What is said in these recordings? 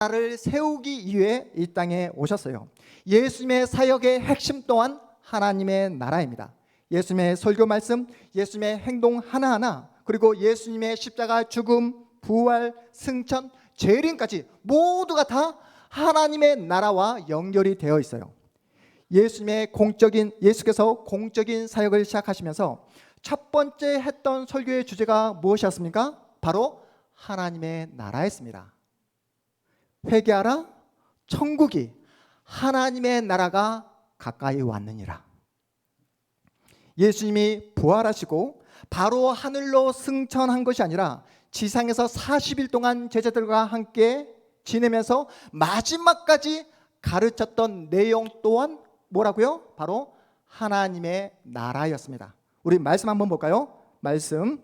나라를 세우기 위해 이 땅에 오셨어요. 예수님의 사역의 핵심 또한 하나님의 나라입니다. 예수님의 설교 말씀, 예수님의 행동 하나하나, 그리고 예수님의 십자가 죽음, 부활, 승천, 재림까지 모두가 다 하나님의 나라와 연결이 되어 있어요. 예수께서 공적인 사역을 시작하시면서 첫 번째 했던 설교의 주제가 무엇이었습니까? 바로 하나님의 나라였습니다. 회개하라, 천국이 하나님의 나라가 가까이 왔느니라. 예수님이 부활하시고 바로 하늘로 승천한 것이 아니라 지상에서 40일 동안 제자들과 함께 지내면서 마지막까지 가르쳤던 내용 또한 뭐라고요? 바로 하나님의 나라였습니다. 우리 말씀 한번 볼까요? 말씀,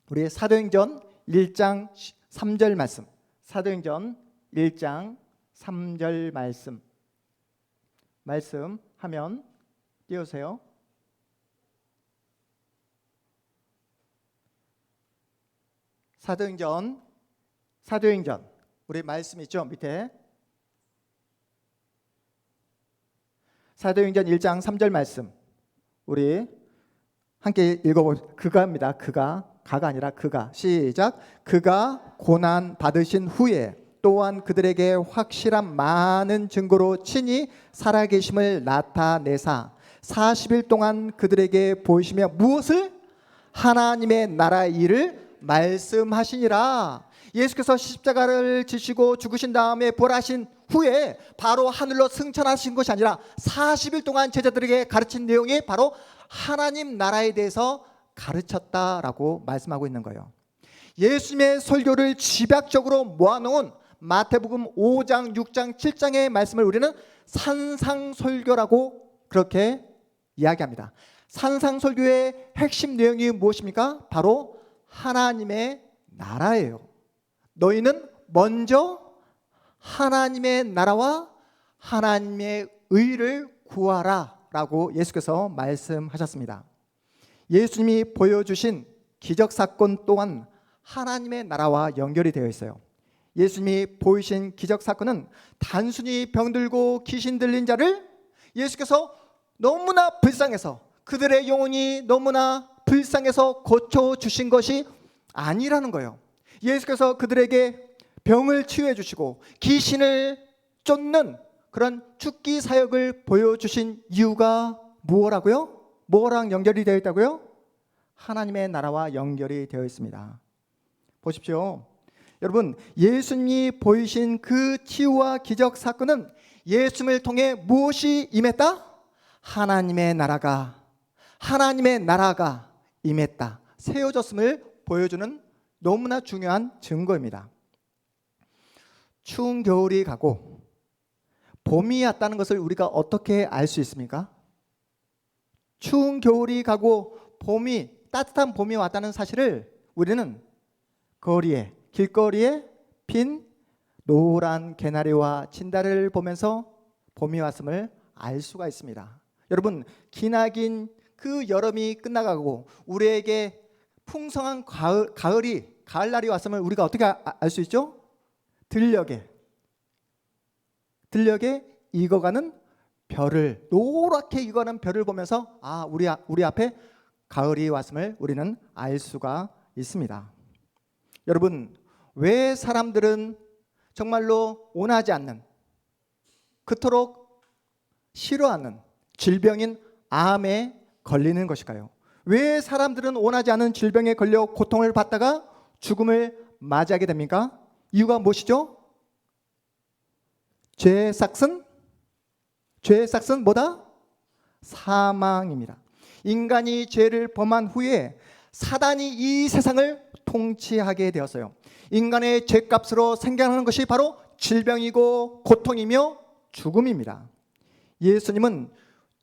우리 사도행전 1장 3절 말씀, 사도행전 1장 3절 말씀 하면 띄우세요. 사도행전 우리 말씀 있죠? 밑에 사도행전 1장 3절 말씀 우리 함께 읽어보겠습니다. 그가입니다. 가가 아니라 그가. 시작. 그가 고난 받으신 후에 또한 그들에게 확실한 많은 증거로 친히 살아계심을 나타내사 40일 동안 그들에게 보이시며 무엇을? 하나님의 나라 일을 말씀하시니라. 예수께서 십자가를 지시고 죽으신 다음에 부활하신 후에 바로 하늘로 승천하신 것이 아니라 40일 동안 제자들에게 가르친 내용이 바로 하나님 나라에 대해서 가르쳤다라고 말씀하고 있는 거예요. 예수님의 설교를 집약적으로 모아놓은 마태복음 5장, 6장, 7장의 말씀을 우리는 산상설교라고 그렇게 이야기합니다. 산상설교의 핵심 내용이 무엇입니까? 바로 하나님의 나라예요. 너희는 먼저 하나님의 나라와 하나님의 의를 구하라 라고 예수께서 말씀하셨습니다. 예수님이 보여주신 기적사건 또한 하나님의 나라와 연결이 되어 있어요. 예수님이 보이신 기적사건은 단순히 병들고 귀신 들린 자를 예수께서 너무나 불쌍해서 그들의 영혼이 너무나 불쌍해서 고쳐주신 것이 아니라는 거예요. 예수께서 그들에게 병을 치유해 주시고 귀신을 쫓는 그런 축기 사역을 보여주신 이유가 뭐라고요? 뭐랑 연결이 되어 있다고요? 하나님의 나라와 연결이 되어 있습니다. 보십시오. 여러분, 예수님이 보이신 그 치유와 기적 사건은 예수님을 통해 무엇이 임했다? 하나님의 나라가 임했다, 세워졌음을 보여주는 너무나 중요한 증거입니다. 추운 겨울이 가고 봄이 왔다는 것을 우리가 어떻게 알 수 있습니까? 추운 겨울이 가고 따뜻한 봄이 왔다는 사실을 우리는 길거리에 핀 노란 개나리와 진달을 보면서 봄이 왔음을 알 수가 있습니다. 여러분, 기나긴 그 여름이 끝나가고 우리에게 풍성한 가을날이 왔음을 우리가 어떻게 알 수 있죠? 들녘에 익어가는 별을, 노랗게 익어가는 별을 보면서 우리 앞에 가을이 왔음을 우리는 알 수가 있습니다. 여러분, 왜 사람들은 정말로 원하지 않는, 그토록 싫어하는 질병인 암에 걸리는 것일까요? 왜 사람들은 원하지 않은 질병에 걸려 고통을 받다가 죽음을 맞이하게 됩니까? 이유가 무엇이죠? 죄의 삭은 뭐다? 사망입니다. 인간이 죄를 범한 후에 사단이 이 세상을 통치하게 되었어요. 인간의 죄값으로 생겨나는 것이 바로 질병이고 고통이며 죽음입니다. 예수님은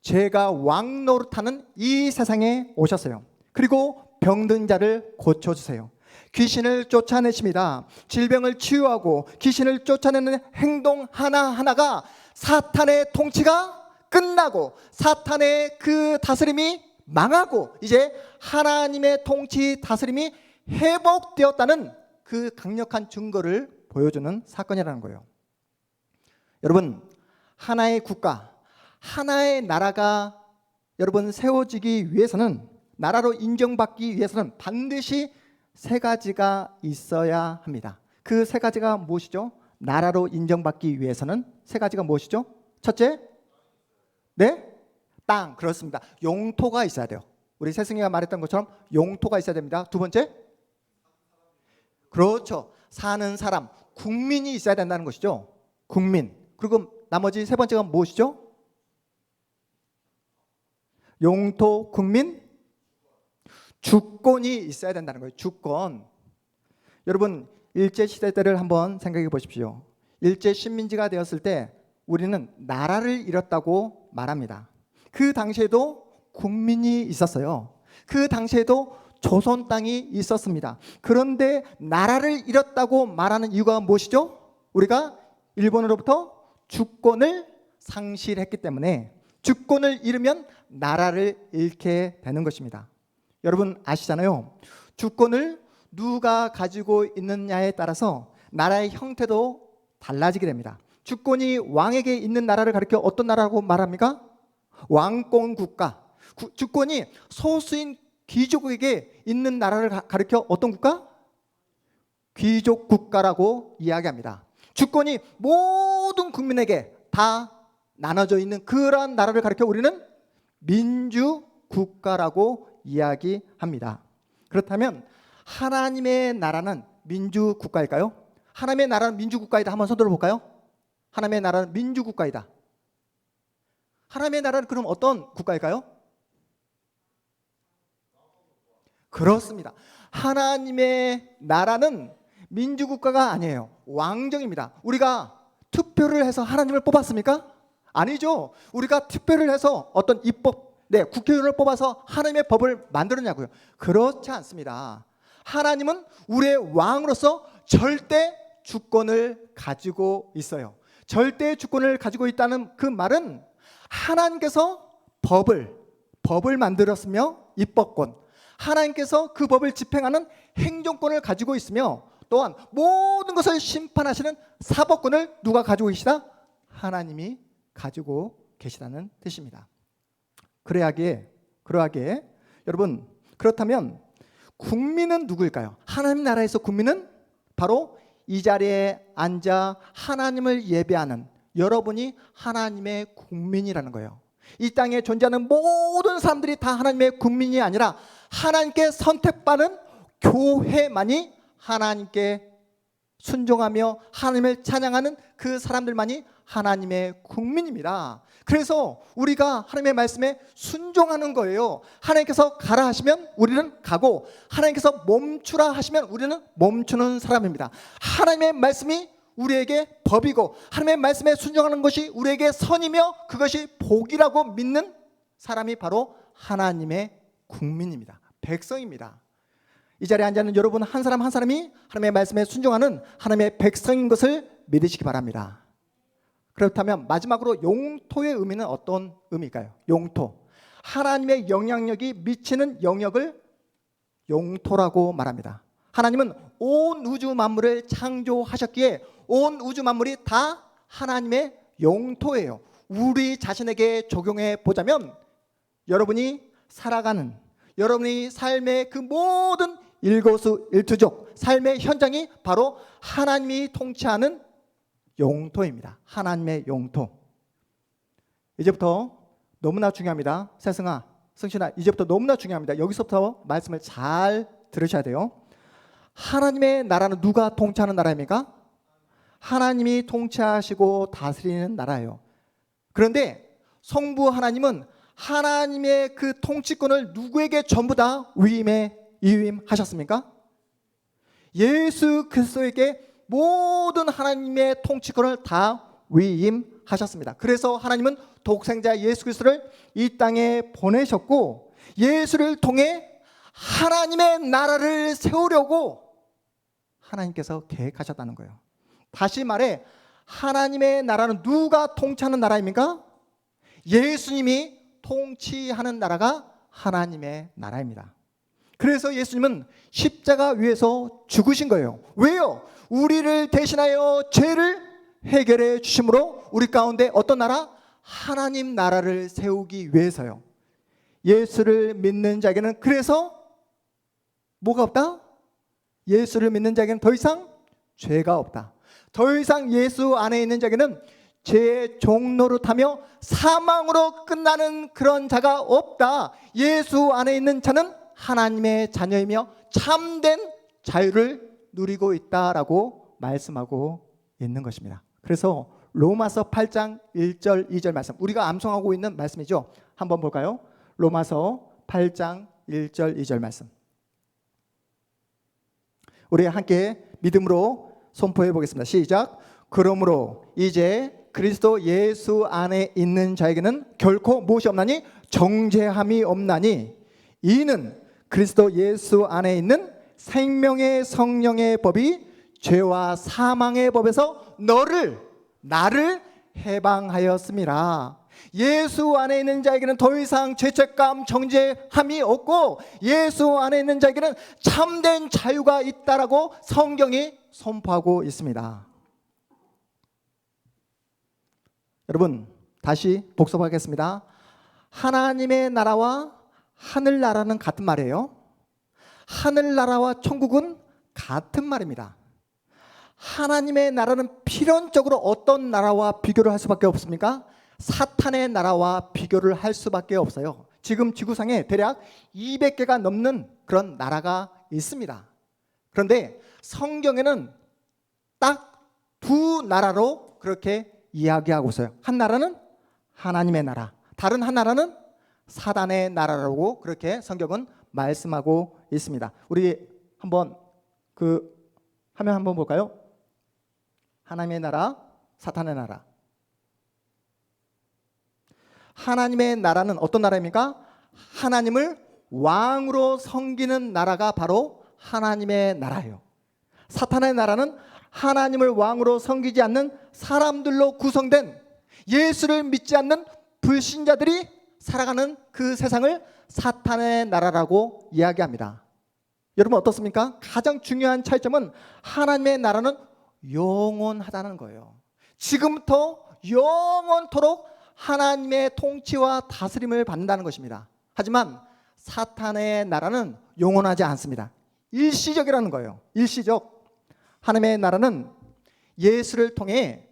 죄가 왕노릇하는 이 세상에 오셨어요. 그리고 병든 자를 고쳐주세요. 귀신을 쫓아내십니다. 질병을 치유하고 귀신을 쫓아내는 행동 하나하나가 사탄의 통치가 끝나고 사탄의 그 다스림이 망하고 이제 하나님의 통치 다스림이 회복되었다는 그 강력한 증거를 보여주는 사건이라는 거예요. 여러분, 하나의 국가, 하나의 나라가 여러분 세워지기 위해서는, 나라로 인정받기 위해서는 반드시 세 가지가 있어야 합니다. 그 세 가지가 무엇이죠? 나라로 인정받기 위해서는 세 가지가 무엇이죠? 첫째, 네? 땅. 그렇습니다. 영토가 있어야 돼요. 우리 세승이가 말했던 것처럼 영토가 있어야 됩니다. 두 번째, 그렇죠. 사는 사람, 국민이 있어야 된다는 것이죠. 국민. 그리고 나머지 세 번째가 무엇이죠? 영토, 국민, 주권이 있어야 된다는 거예요. 주권. 여러분, 일제시대 때를 한번 생각해 보십시오. 일제 식민지가 되었을 때 우리는 나라를 잃었다고 말합니다. 그 당시에도 국민이 있었어요. 그 당시에도 조선 땅이 있었습니다. 그런데 나라를 잃었다고 말하는 이유가 무엇이죠? 우리가 일본으로부터 주권을 상실했기 때문에, 주권을 잃으면 나라를 잃게 되는 것입니다. 여러분 아시잖아요. 주권을 누가 가지고 있느냐에 따라서 나라의 형태도 달라지게 됩니다. 주권이 왕에게 있는 나라를 가리켜 어떤 나라라고 말합니까? 왕권 국가. 주권이 소수인 귀족에게 있는 나라를 가리켜 어떤 국가? 귀족 국가라고 이야기합니다. 주권이 모든 국민에게 다 나눠져 있는 그러한 나라를 가리켜 우리는 민주 국가라고 이야기합니다. 그렇다면 하나님의 나라는 민주 국가일까요? 하나님의 나라는 민주 국가이다. 한번 손 들어볼까요? 하나님의 나라는 민주 국가이다. 하나님의 나라는 그럼 어떤 국가일까요? 그렇습니다. 하나님의 나라는 민주국가가 아니에요. 왕정입니다. 우리가 투표를 해서 하나님을 뽑았습니까? 아니죠. 우리가 투표를 해서 어떤 입법, 국회의원을 뽑아서 하나님의 법을 만들었냐고요. 그렇지 않습니다. 하나님은 우리의 왕으로서 절대 주권을 가지고 있어요. 절대 주권을 가지고 있다는 그 말은 하나님께서 법을 만들었으며 입법권, 하나님께서 그 법을 집행하는 행정권을 가지고 있으며, 또한 모든 것을 심판하시는 사법권을 누가 가지고 계시다? 하나님이 가지고 계시다는 뜻입니다. 그러하기에 여러분, 그렇다면 국민은 누구일까요? 하나님 나라에서 국민은 바로 이 자리에 앉아 하나님을 예배하는 여러분이 하나님의 국민이라는 거예요. 이 땅에 존재하는 모든 사람들이 다 하나님의 국민이 아니라 하나님께 선택받은 교회만이 하나님께 순종하며 하나님을 찬양하는 그 사람들만이 하나님의 국민입니다. 그래서 우리가 하나님의 말씀에 순종하는 거예요. 하나님께서 가라 하시면 우리는 가고, 하나님께서 멈추라 하시면 우리는 멈추는 사람입니다. 하나님의 말씀이 우리에게 법이고, 하나님의 말씀에 순종하는 것이 우리에게 선이며 그것이 복이라고 믿는 사람이 바로 하나님의 국민입니다. 백성입니다. 이 자리에 앉아 있는 여러분 한 사람 한 사람이 하나님의 말씀에 순종하는 하나님의 백성인 것을 믿으시기 바랍니다. 그렇다면 마지막으로 영토의 의미는 어떤 의미일까요? 영토. 하나님의 영향력이 미치는 영역을 영토라고 말합니다. 하나님은 온 우주 만물을 창조하셨기에 온 우주 만물이 다 하나님의 영토예요. 우리 자신에게 적용해 보자면 여러분이 살아가는, 여러분이 삶의 그 모든 일거수일투족, 삶의 현장이 바로 하나님이 통치하는 영토입니다. 하나님의 영토. 이제부터 너무나 중요합니다. 세승아, 승신아, 이제부터 너무나 중요합니다. 여기서부터 말씀을 잘 들으셔야 돼요. 하나님의 나라는 누가 통치하는 나라입니까? 하나님이 통치하시고 다스리는 나라예요. 그런데 성부 하나님은 하나님의 그 통치권을 누구에게 전부 다 위임하셨습니까? 예수 그리스도에게 모든 하나님의 통치권을 다 위임하셨습니다. 그래서 하나님은 독생자 예수 그리스도를 이 땅에 보내셨고, 예수를 통해 하나님의 나라를 세우려고 하나님께서 계획하셨다는 거예요. 다시 말해, 하나님의 나라는 누가 통치하는 나라입니까? 예수님이 통치하는 나라가 하나님의 나라입니다. 그래서 예수님은 십자가 위에서 죽으신 거예요. 왜요? 우리를 대신하여 죄를 해결해 주심으로 우리 가운데 어떤 나라? 하나님 나라를 세우기 위해서요. 예수를 믿는 자에게는 그래서 뭐가 없다? 예수를 믿는 자에게는 더 이상 죄가 없다. 더 이상 예수 안에 있는 자에게는 죄의 종노릇하며 사망으로 끝나는 그런 자가 없다. 예수 안에 있는 자는 하나님의 자녀이며 참된 자유를 누리고 있다라고 말씀하고 있는 것입니다. 그래서 로마서 8장 1절 2절 말씀, 우리가 암송하고 있는 말씀이죠. 한번 볼까요? 로마서 8장 1절 2절 말씀, 우리 함께 믿음으로 선포해 보겠습니다. 시작. 그러므로 이제 그리스도 예수 안에 있는 자에게는 결코 무엇이 없나니? 정죄함이 없나니, 이는 그리스도 예수 안에 있는 생명의 성령의 법이 죄와 사망의 법에서 나를 해방하였음이라. 예수 안에 있는 자에게는 더 이상 죄책감, 정죄함이 없고 예수 안에 있는 자에게는 참된 자유가 있다라고 성경이 선포하고 있습니다. 여러분, 다시 복습하겠습니다. 하나님의 나라와 하늘나라는 같은 말이에요. 하늘나라와 천국은 같은 말입니다. 하나님의 나라는 필연적으로 어떤 나라와 비교를 할 수밖에 없습니까? 사탄의 나라와 비교를 할 수밖에 없어요. 지금 지구상에 대략 200개가 넘는 그런 나라가 있습니다. 그런데 성경에는 딱 두 나라로 그렇게 이야기하고 있어요. 한 나라는 하나님의 나라, 다른 한 나라는 사단의 나라라고 그렇게 성경은 말씀하고 있습니다. 우리 한번 그 화면 한번 볼까요? 하나님의 나라, 사탄의 나라. 하나님의 나라는 어떤 나라입니까? 하나님을 왕으로 섬기는 나라가 바로 하나님의 나라예요. 사탄의 나라는 하나님을 왕으로 섬기지 않는 사람들로 구성된, 예수를 믿지 않는 불신자들이 살아가는 그 세상을 사탄의 나라라고 이야기합니다. 여러분 어떻습니까? 가장 중요한 차이점은 하나님의 나라는 영원하다는 거예요. 지금부터 영원토록 하나님의 통치와 다스림을 받는다는 것입니다. 하지만 사탄의 나라는 영원하지 않습니다. 일시적이라는 거예요. 일시적. 하나님의 나라는 예수를 통해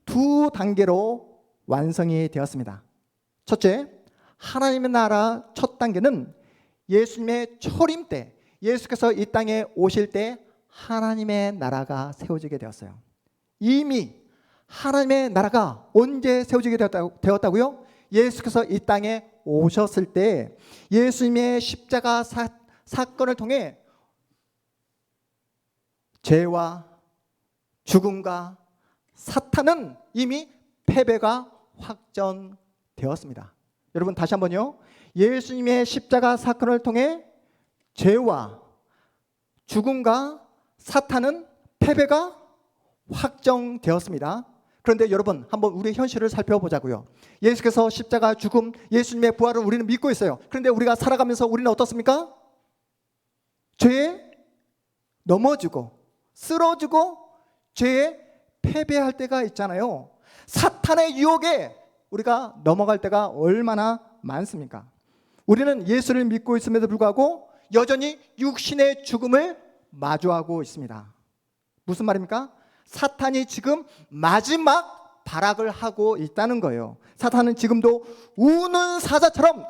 두 단계로 완성이 되었습니다. 첫째, 하나님의 나라 첫 단계는 예수님의 초림 때, 예수께서 이 땅에 오실 때 하나님의 나라가 세워지게 되었어요. 이미 하나님의 나라가 언제 세워지게 되었다고요? 예수께서 이 땅에 오셨을 때 예수님의 십자가 사건을 통해 죄와 죽음과 사탄은 이미 패배가 확정되었습니다. 여러분 다시 한번요. 예수님의 십자가 사건을 통해 죄와 죽음과 사탄은 패배가 확정되었습니다. 그런데 여러분 한번 우리의 현실을 살펴보자고요. 예수께서 십자가 죽음, 예수님의 부활을 우리는 믿고 있어요. 그런데 우리가 살아가면서 우리는 어떻습니까? 죄에 넘어지고 쓰러지고 죄에 패배할 때가 있잖아요. 사탄의 유혹에 우리가 넘어갈 때가 얼마나 많습니까? 우리는 예수를 믿고 있음에도 불구하고 여전히 육신의 죽음을 마주하고 있습니다. 무슨 말입니까? 사탄이 지금 마지막 발악을 하고 있다는 거예요. 사탄은 지금도 우는 사자처럼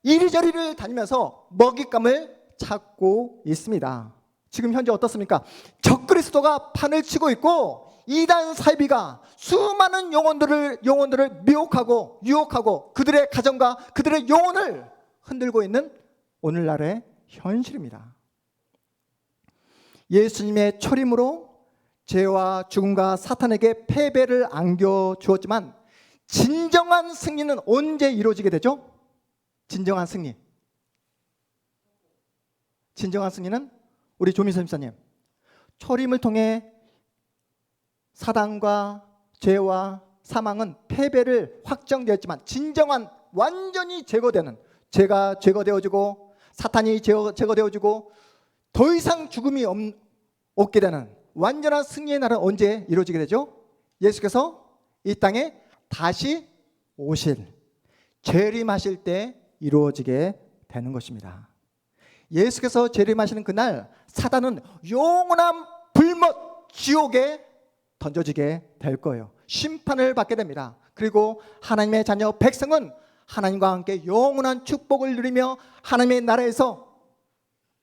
이리저리를 다니면서 먹잇감을 찾고 있습니다. 지금 현재 어떻습니까? 적그리스도가 판을 치고 있고 이단 사이비가 수많은 영혼들을 미혹하고 유혹하고 그들의 가정과 그들의 영혼을 흔들고 있는 오늘날의 현실입니다. 예수님의 초림으로 죄와 죽음과 사탄에게 패배를 안겨주었지만 진정한 승리는 언제 이루어지게 되죠? 진정한 승리. 진정한 승리는 우리 조민선 집사님, 초림을 통해 사단과 죄와 사망은 패배를 확정되었지만 진정한 완전히 제거되는, 죄가 제거되어지고 사탄이 제거되어지고 더 이상 죽음이 없게 되는 완전한 승리의 날은 언제 이루어지게 되죠? 예수께서 이 땅에 다시 오실, 재림하실 때 이루어지게 되는 것입니다. 예수께서 재림하시는 그날 사단은 영원한 불못 지옥에 던져지게 될 거예요. 심판을 받게 됩니다. 그리고 하나님의 자녀 백성은 하나님과 함께 영원한 축복을 누리며 하나님의 나라에서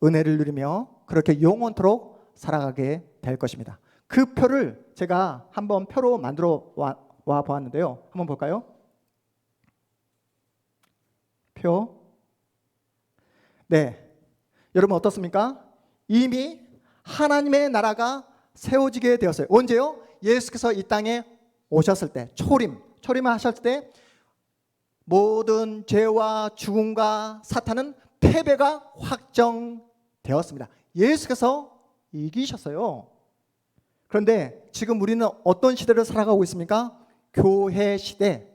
은혜를 누리며 그렇게 영원토록 살아가게 될 것입니다. 그 표를 제가 한번 표로 만들어 와 보았는데요. 한번 볼까요? 표. 네. 여러분 어떻습니까? 이미 하나님의 나라가 세워지게 되었어요. 언제요? 예수께서 이 땅에 오셨을 때, 초림하셨을 때 모든 죄와 죽음과 사탄은 패배가 확정되었습니다. 예수께서 이기셨어요. 그런데 지금 우리는 어떤 시대를 살아가고 있습니까? 교회 시대.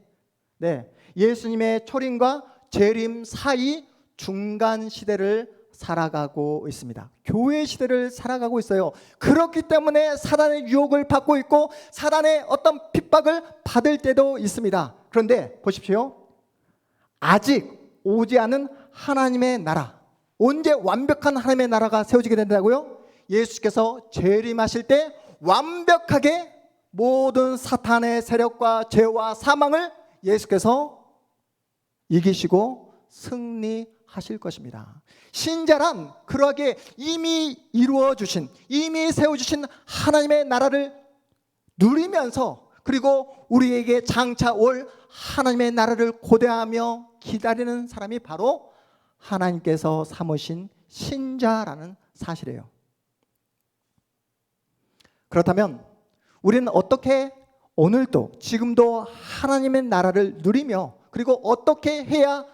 네, 예수님의 초림과 재림 사이 중간 시대를 살아가고 있습니다. 교회 시대를 살아가고 있어요. 그렇기 때문에 사단의 유혹을 받고 있고 사단의 어떤 핍박을 받을 때도 있습니다. 그런데 보십시오. 아직 오지 않은 하나님의 나라, 언제 완벽한 하나님의 나라가 세워지게 된다고요? 예수께서 재림하실 때 완벽하게 모든 사탄의 세력과 죄와 사망을 예수께서 이기시고 승리하실 것입니다. 신자란 그러하게 이미 이루어주신, 이미 세워주신 하나님의 나라를 누리면서 그리고 우리에게 장차 올 하나님의 나라를 고대하며 기다리는 사람이 바로 하나님께서 삼으신 신자라는 사실이에요. 그렇다면 우리는 어떻게 오늘도 지금도 하나님의 나라를 누리며 그리고 어떻게 해야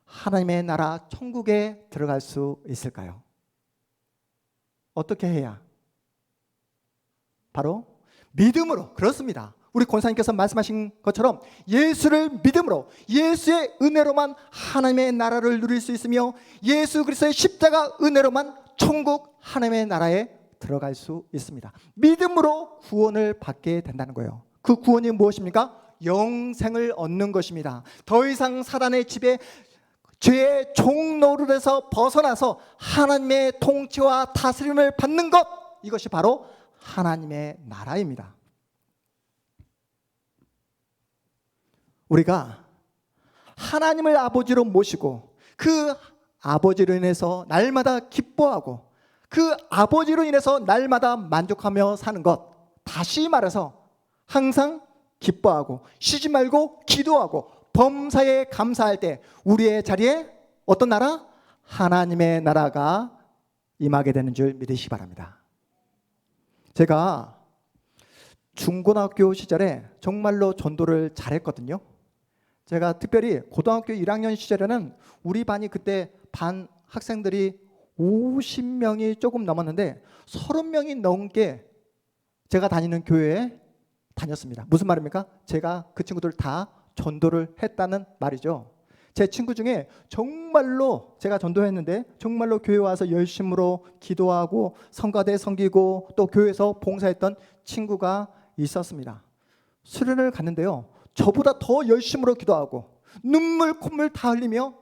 하나님의 나라 천국에 들어갈 수 있을까요? 어떻게 해야? 바로 믿음으로. 그렇습니다. 우리 권사님께서 말씀하신 것처럼 예수를 믿음으로, 예수의 은혜로만 하나님의 나라를 누릴 수 있으며 예수 그리스도의 십자가 은혜로만 천국 하나님의 나라에 들어갈 수 있습니다. 믿음으로 구원을 받게 된다는 거예요. 그 구원이 무엇입니까? 영생을 얻는 것입니다. 더 이상 사단의 지배, 죄의 종노릇에서 벗어나서 하나님의 통치와 다스림을 받는 것, 이것이 바로 하나님의 나라입니다. 우리가 하나님을 아버지로 모시고 그 아버지로 인해서 날마다 기뻐하고 그 아버지로 인해서 날마다 만족하며 사는 것, 다시 말해서 항상 기뻐하고 쉬지 말고 기도하고 범사에 감사할 때 우리의 자리에 어떤 나라? 하나님의 나라가 임하게 되는 줄 믿으시기 바랍니다. 제가 중고등학교 시절에 정말로 전도를 잘했거든요. 제가 특별히 고등학교 1학년 시절에는 우리 반이 그때 반 학생들이 50명이 조금 넘었는데 30명이 넘게 제가 다니는 교회에 다녔습니다. 무슨 말입니까? 제가 그 친구들 다 전도를 했다는 말이죠. 제 친구 중에 정말로 제가 전도했는데 정말로 교회 와서 열심으로 기도하고 성가대 섬기고 또 교회에서 봉사했던 친구가 있었습니다. 수련을 갔는데요, 저보다 더 열심으로 기도하고 눈물 콧물 다 흘리며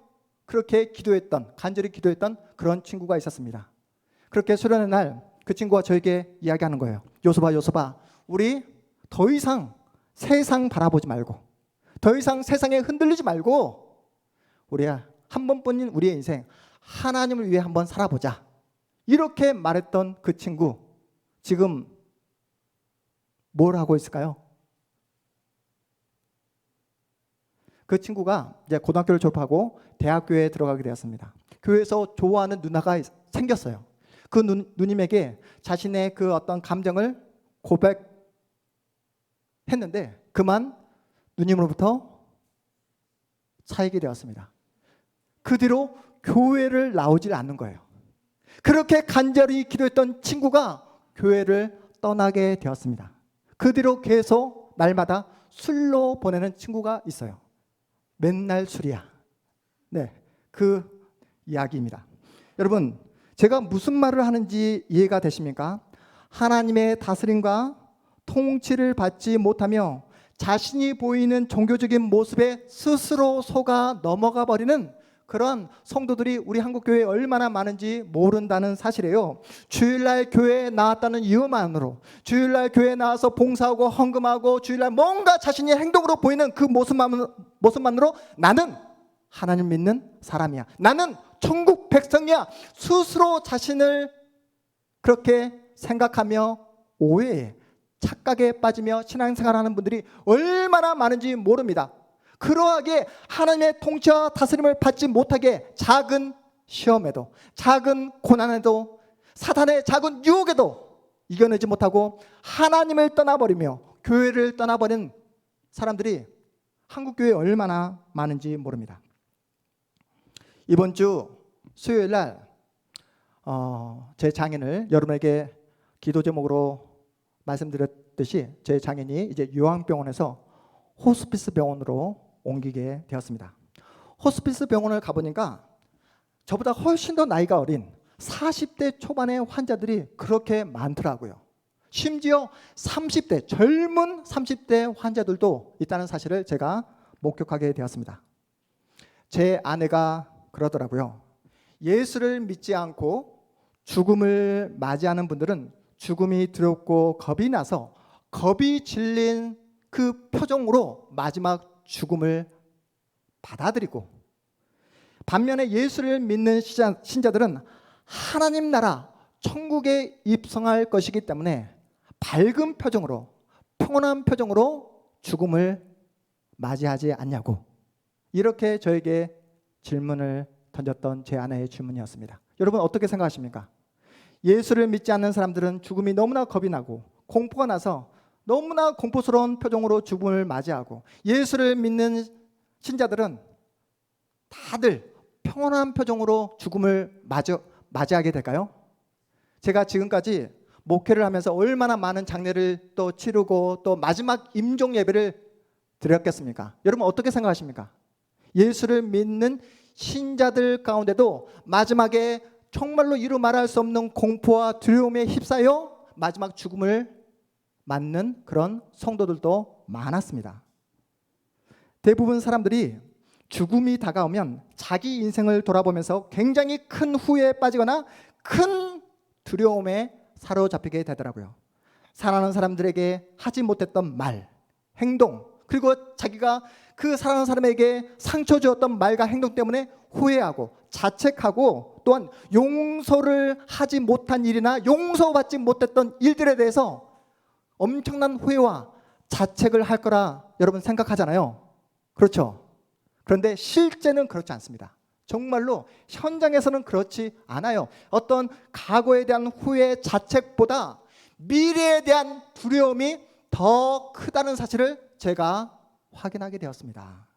그렇게 기도했던, 간절히 기도했던 그런 친구가 있었습니다. 그렇게 수련의 날 그 친구가 저에게 이야기하는 거예요. 요소봐, 우리 더 이상 세상 바라보지 말고 더 이상 세상에 흔들리지 말고 우리 한 번뿐인 우리의 인생 하나님을 위해 한번 살아보자. 이렇게 말했던 그 친구 지금 뭘 하고 있을까요? 그 친구가 이제 고등학교를 졸업하고 대학교에 들어가게 되었습니다. 교회에서 좋아하는 누나가 생겼어요. 그 누님에게 자신의 그 어떤 감정을 고백했는데 그만 누님으로부터 차이게 되었습니다. 그 뒤로 교회를 나오질 않는 거예요. 그렇게 간절히 기도했던 친구가 교회를 떠나게 되었습니다. 그 뒤로 계속 날마다 술로 보내는 친구가 있어요. 맨날 술이야. 네, 그 이야기입니다. 여러분, 제가 무슨 말을 하는지 이해가 되십니까? 하나님의 다스림과 통치를 받지 못하며 자신이 보이는 종교적인 모습에 스스로 속아 넘어가 버리는 그런 성도들이 우리 한국교회에 얼마나 많은지 모른다는 사실이에요. 주일날 교회에 나왔다는 이유만으로, 주일날 교회에 나와서 봉사하고 헌금하고 주일날 뭔가 자신의 행동으로 보이는 그 모습만으로 나는 하나님 믿는 사람이야, 나는 천국 백성이야, 스스로 자신을 그렇게 생각하며 오해에, 착각에 빠지며 신앙생활하는 분들이 얼마나 많은지 모릅니다. 그러하게 하나님의 통치와 다스림을 받지 못하게 작은 시험에도, 작은 고난에도, 사탄의 작은 유혹에도 이겨내지 못하고 하나님을 떠나버리며 교회를 떠나버린 사람들이 한국교회에 얼마나 많은지 모릅니다. 이번 주 수요일 날 제 장인을 여러분에게 기도 제목으로 말씀드렸듯이 제 장인이 이제 요양병원에서 호스피스 병원으로 옮기게 되었습니다. 호스피스 병원을 가보니까 저보다 훨씬 더 나이가 어린 40대 초반의 환자들이 그렇게 많더라고요. 심지어 30대, 젊은 30대 환자들도 있다는 사실을 제가 목격하게 되었습니다. 제 아내가 그러더라고요. 예수를 믿지 않고 죽음을 맞이하는 분들은 죽음이 두렵고 겁이 나서 겁이 질린 그 표정으로 마지막 죽음을 받아들이고, 반면에 예수를 믿는 신자들은 하나님 나라 천국에 입성할 것이기 때문에 밝은 표정으로, 평온한 표정으로 죽음을 맞이하지 않냐고, 이렇게 저에게 질문을 던졌던 제 아내의 질문이었습니다. 여러분 어떻게 생각하십니까? 예수를 믿지 않는 사람들은 죽음이 너무나 겁이 나고 공포가 나서 너무나 공포스러운 표정으로 죽음을 맞이하고, 예수를 믿는 신자들은 다들 평온한 표정으로 죽음을 맞이하게 될까요? 제가 지금까지 목회를 하면서 얼마나 많은 장례를 또 치르고 또 마지막 임종 예배를 드렸겠습니까? 여러분 어떻게 생각하십니까? 예수를 믿는 신자들 가운데도 마지막에 정말로 이루 말할 수 없는 공포와 두려움에 휩싸여 마지막 죽음을 맞는 그런 성도들도 많았습니다. 대부분 사람들이 죽음이 다가오면 자기 인생을 돌아보면서 굉장히 큰 후회에 빠지거나 큰 두려움에 사로잡히게 되더라고요. 사랑하는 사람들에게 하지 못했던 말, 행동, 그리고 자기가 그 사랑하는 사람에게 상처 주었던 말과 행동 때문에 후회하고 자책하고, 또한 용서를 하지 못한 일이나 용서받지 못했던 일들에 대해서 엄청난 후회와 자책을 할 거라 여러분 생각하잖아요. 그렇죠? 그런데 실제는 그렇지 않습니다. 정말로 현장에서는 그렇지 않아요. 어떤 과거에 대한 후회, 자책보다 미래에 대한 두려움이 더 크다는 사실을 제가 확인하게 되었습니다.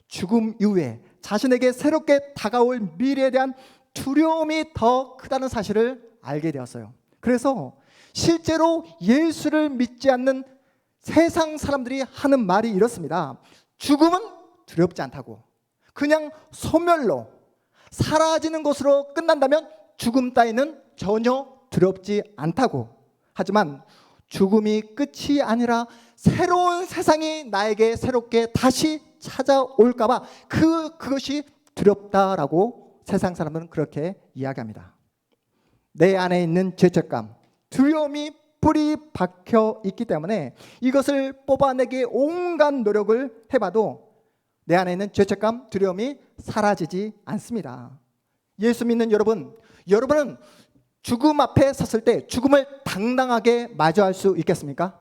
죽음 이후에 자신에게 새롭게 다가올 미래에 대한 두려움이 더 크다는 사실을 알게 되었어요. 그래서 실제로 예수를 믿지 않는 세상 사람들이 하는 말이 이렇습니다. 죽음은 두렵지 않다고. 그냥 소멸로 사라지는 것으로 끝난다면 죽음 따위는 전혀 두렵지 않다고. 하지만 죽음이 끝이 아니라 새로운 세상이 나에게 새롭게 다시 찾아올까 봐 그것이 두렵다라고 세상 사람들은 그렇게 이야기합니다. 내 안에 있는 죄책감, 두려움이 뿌리 박혀 있기 때문에 이것을 뽑아내기 온갖 노력을 해봐도 내 안에 있는 죄책감, 두려움이 사라지지 않습니다. 예수 믿는 여러분은 죽음 앞에 섰을 때 죽음을 당당하게 마주할 수 있겠습니까?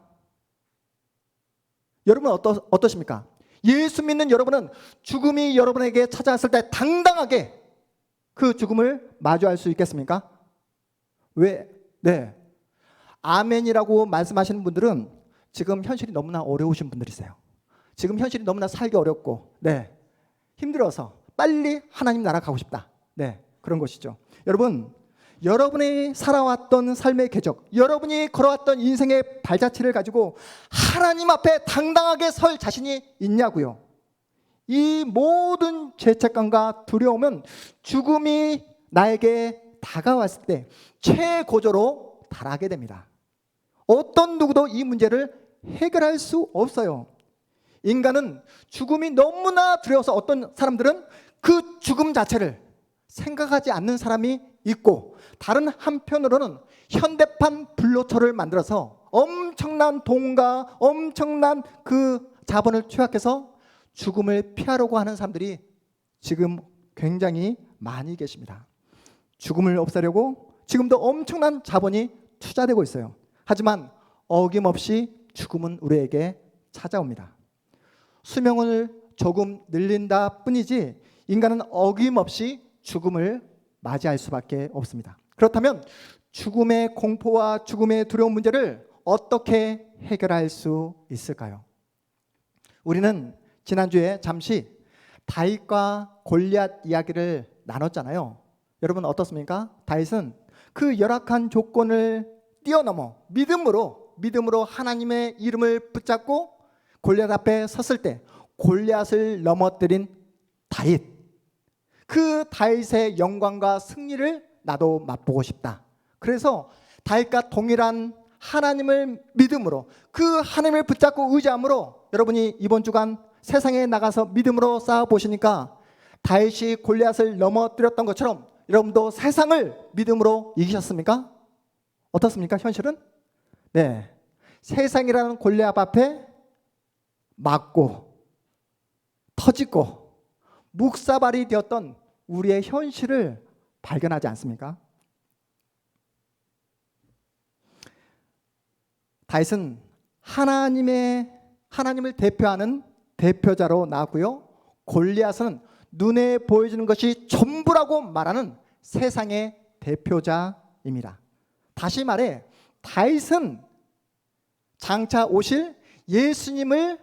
여러분 어떠십니까? 예수 믿는 여러분은 죽음이 여러분에게 찾아왔을 때 당당하게 그 죽음을 마주할 수 있겠습니까? 왜? 네. 아멘이라고 말씀하시는 분들은 지금 현실이 너무나 어려우신 분들이세요. 지금 현실이 너무나 살기 어렵고, 네, 힘들어서 빨리 하나님 나라 가고 싶다. 네, 그런 것이죠. 여러분이 살아왔던 삶의 궤적, 여러분이 걸어왔던 인생의 발자취를 가지고 하나님 앞에 당당하게 설 자신이 있냐고요. 이 모든 죄책감과 두려움은 죽음이 나에게 다가왔을 때 최고조로 달하게 됩니다. 어떤 누구도 이 문제를 해결할 수 없어요. 인간은 죽음이 너무나 두려워서 어떤 사람들은 그 죽음 자체를 생각하지 않는 사람이 있고, 다른 한편으로는 현대판 불로초를 만들어서 엄청난 돈과 엄청난 그 자본을 투약해서 죽음을 피하려고 하는 사람들이 지금 굉장히 많이 계십니다. 죽음을 없애려고 지금도 엄청난 자본이 투자되고 있어요. 하지만 어김없이 죽음은 우리에게 찾아옵니다. 수명을 조금 늘린다 뿐이지 인간은 어김없이 죽음을 맞이할 수밖에 없습니다. 그렇다면 죽음의 공포와 죽음의 두려운 문제를 어떻게 해결할 수 있을까요? 우리는 지난주에 잠시 다윗과 골리앗 이야기를 나눴잖아요. 여러분 어떻습니까? 다윗은 그 열악한 조건을 뛰어넘어 믿음으로 하나님의 이름을 붙잡고 골리앗 앞에 섰을 때 골리앗을 넘어뜨린 다윗, 그 다윗의 영광과 승리를 나도 맛보고 싶다. 그래서 다윗과 동일한 하나님을 믿음으로, 그 하나님을 붙잡고 의지함으로, 여러분이 이번 주간 세상에 나가서 믿음으로 싸워보시니까 다윗이 골리앗을 넘어뜨렸던 것처럼 여러분도 세상을 믿음으로 이기셨습니까? 어떻습니까? 현실은? 네, 세상이라는 골리앗 앞에 맞고 터지고 묵사발이 되었던 우리의 현실을 발견하지 않습니까? 다윗은 하나님을 대표하는 대표자로 나왔고요. 골리앗은 눈에 보여지는 것이 전부라고 말하는 세상의 대표자입니다. 다시 말해 다윗은 장차 오실 예수님을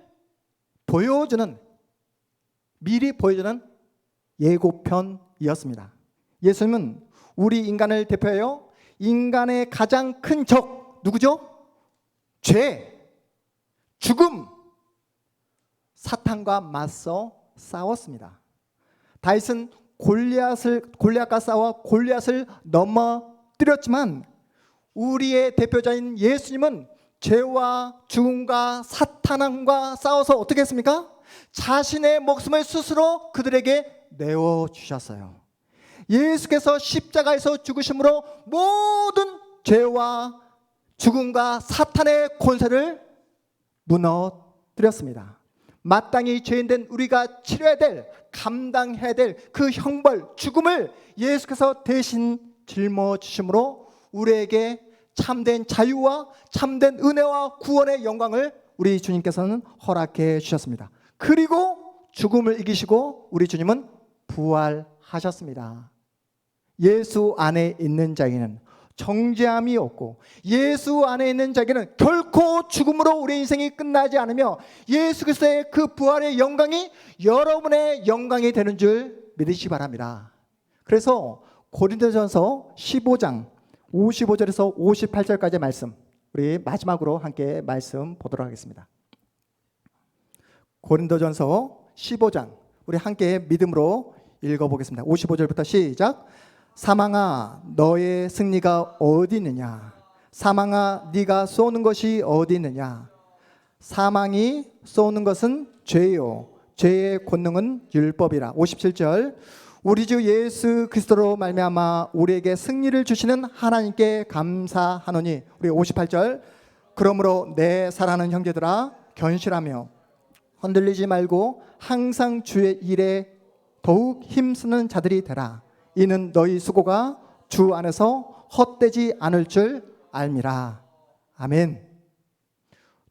미리 보여주는 예고편이었습니다. 예수님은 우리 인간을 대표하여 인간의 가장 큰 적, 누구죠? 죄, 죽음, 사탄과 맞서 싸웠습니다. 다윗은 골리앗과 싸워 골리앗을 넘어뜨렸지만 우리의 대표자인 예수님은 죄와 죽음과 사탄과 싸워서 어떻게 했습니까? 자신의 목숨을 스스로 그들에게 내어주셨어요. 예수께서 십자가에서 죽으심으로 모든 죄와 죽음과 사탄의 권세를 무너뜨렸습니다. 마땅히 죄인된 우리가 치러야 될, 감당해야 될 그 형벌, 죽음을 예수께서 대신 짊어지심으로 우리에게 참된 자유와 참된 은혜와 구원의 영광을 우리 주님께서는 허락해 주셨습니다. 그리고 죽음을 이기시고 우리 주님은 부활하셨습니다. 예수 안에 있는 자에게는 정죄함이 없고, 예수 안에 있는 자에게는 결코 죽음으로 우리의 인생이 끝나지 않으며 예수 그리스도의 그 부활의 영광이 여러분의 영광이 되는 줄 믿으시기 바랍니다. 그래서 고린도전서 15장 55절에서 58절까지의 말씀, 우리 마지막으로 함께 말씀 보도록 하겠습니다. 고린도전서 15장 우리 함께 믿음으로 읽어보겠습니다. 55절부터 시작. 사망아 너의 승리가 어디 있느냐? 사망아 네가 쏘는 것이 어디 있느냐? 사망이 쏘는 것은 죄요, 죄의 권능은 율법이라. 57절. 우리 주 예수 그리스도로 말미암아 우리에게 승리를 주시는 하나님께 감사하노니. 우리 58절. 그러므로 내 사랑하는 형제들아 견실하며 흔들리지 말고 항상 주의 일에 더욱 힘쓰는 자들이 되라. 이는 너희 수고가 주 안에서 헛되지 않을 줄 알미라. 아멘.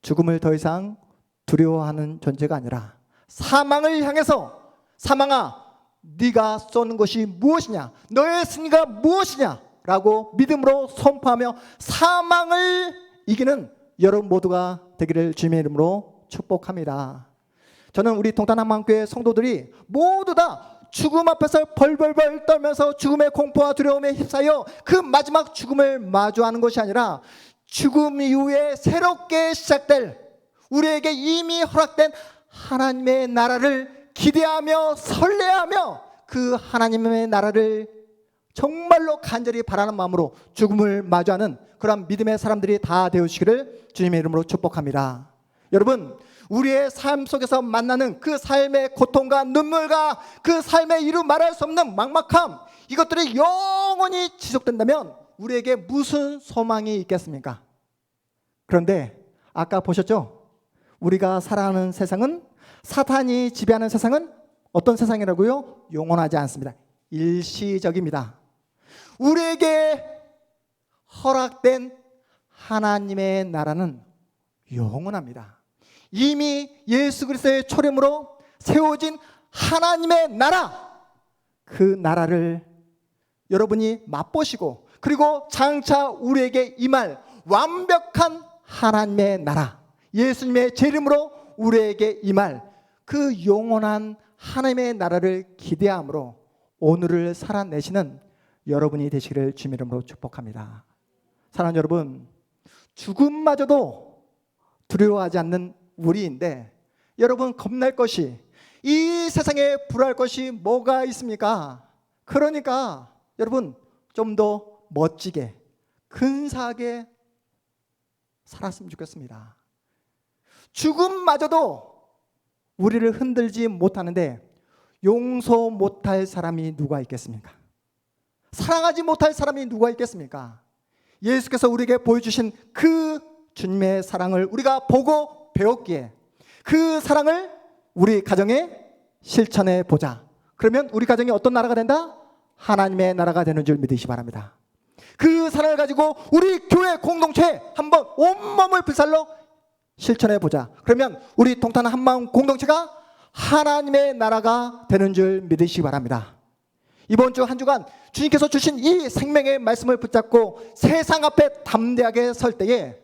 죽음을 더 이상 두려워하는 존재가 아니라 사망을 향해서, 사망아 네가 쏘는 것이 무엇이냐, 너의 승리가 무엇이냐 라고 믿음으로 선포하며 사망을 이기는 여러분 모두가 되기를 주님의 이름으로 축복합니다. 저는 우리 동탄한마음교회 성도들이 모두 다 죽음 앞에서 벌벌벌 떨면서 죽음의 공포와 두려움에 휩싸여 그 마지막 죽음을 마주하는 것이 아니라 죽음 이후에 새롭게 시작될, 우리에게 이미 허락된 하나님의 나라를 기대하며 설레하며 그 하나님의 나라를 정말로 간절히 바라는 마음으로 죽음을 마주하는 그런 믿음의 사람들이 다 되어주시기를 주님의 이름으로 축복합니다. 여러분, 우리의 삶 속에서 만나는 그 삶의 고통과 눈물과 그 삶의 이루 말할 수 없는 막막함, 이것들이 영원히 지속된다면 우리에게 무슨 소망이 있겠습니까? 그런데 아까 보셨죠? 우리가 살아가는 세상은, 사탄이 지배하는 세상은 어떤 세상이라고요? 영원하지 않습니다. 일시적입니다. 우리에게 허락된 하나님의 나라는 영원합니다. 이미 예수 그리스도의 초림으로 세워진 하나님의 나라, 그 나라를 여러분이 맛보시고, 그리고 장차 우리에게 임할 완벽한 하나님의 나라, 예수님의 제 이름으로 우리에게 임할 그 영원한 하나님의 나라를 기대함으로 오늘을 살아내시는 여러분이 되시기를 주님의 이름으로 축복합니다. 사랑하는 여러분, 죽음마저도 두려워하지 않는 우리인데, 여러분 겁날 것이, 이 세상에 불할 것이 뭐가 있습니까? 그러니까 여러분 좀 더 멋지게 근사하게 살았으면 좋겠습니다. 죽음마저도 우리를 흔들지 못하는데 용서 못할 사람이 누가 있겠습니까? 사랑하지 못할 사람이 누가 있겠습니까? 예수께서 우리에게 보여주신 그 주님의 사랑을 우리가 보고 배웠기에 그 사랑을 우리 가정에 실천해 보자. 그러면 우리 가정이 어떤 나라가 된다? 하나님의 나라가 되는 줄 믿으시기 바랍니다. 그 사랑을 가지고 우리 교회 공동체에 한번 온몸을 불살러 실천해 보자. 그러면 우리 동탄 한마음 공동체가 하나님의 나라가 되는 줄 믿으시기 바랍니다. 이번 주 한 주간 주님께서 주신 이 생명의 말씀을 붙잡고 세상 앞에 담대하게 설 때에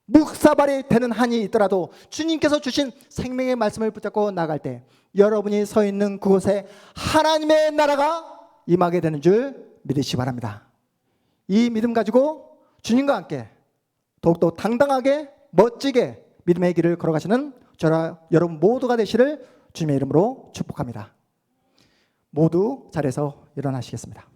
묵사발이 되는 한이 있더라도 주님께서 주신 생명의 말씀을 붙잡고 나갈 때 여러분이 서 있는 그곳에 하나님의 나라가 임하게 되는 줄 믿으시기 바랍니다. 이 믿음 가지고 주님과 함께 더욱더 당당하게 멋지게 믿음의 길을 걸어가시는 저와 여러분 모두가 되시를 주님의 이름으로 축복합니다. 모두 자리에서 일어나시겠습니다.